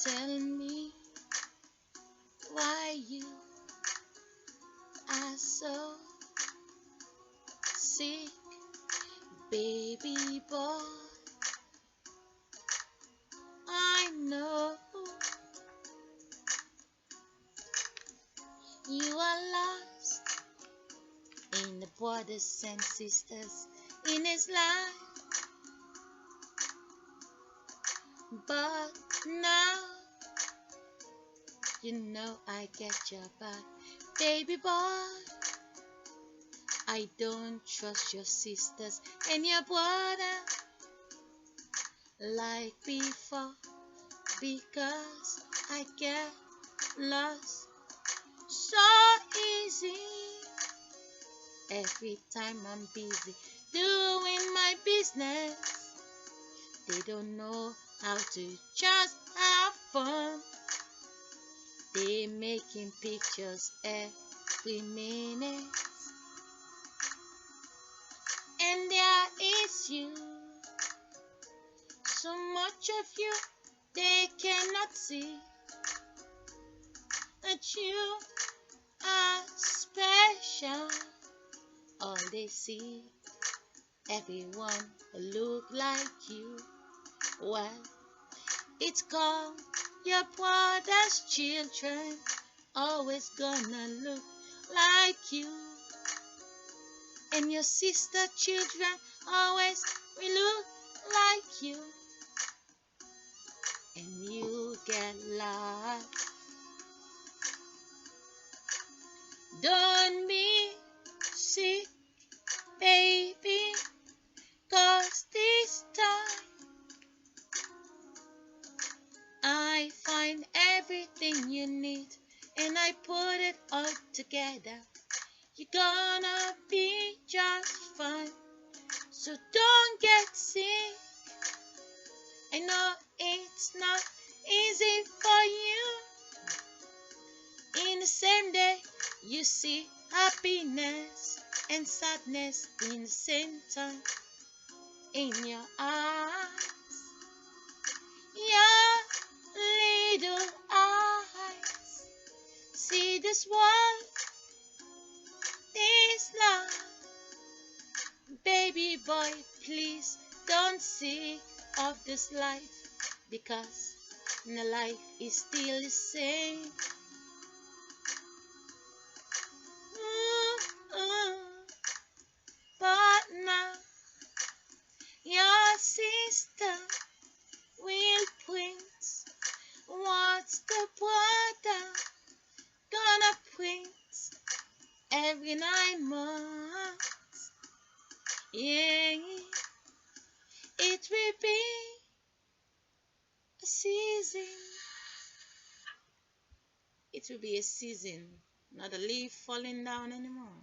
Tell me why you are so sick, baby boy. I know you are lost in the brothers and sisters in his life, but now you know I get your back, baby boy. I don't trust your sisters and your brother like before, because I get lost so easy every time I'm busy doing my business. They don't know how to just have fun. They making pictures every minute, and there is you, so much of you they cannot see that you are special. All they see, everyone look like you. Well, it's called your brother's children, always gonna look like you. And your sister children always will look like you. And you get lost. Don't be sick, baby, 'cause this time I find everything you need and I put it all together. You're gonna be just fine, so don't get sick. I know it's not easy for you. In the same day, you see happiness and sadness in the same time. In your eyes, your little eyes, see this world, this love. Baby boy, please don't see of this life, because the life is still the same. But now your sister will print. What's the brother gonna print every 9 months? Yeah, it will be a season. It will be a season, not a leaf falling down anymore.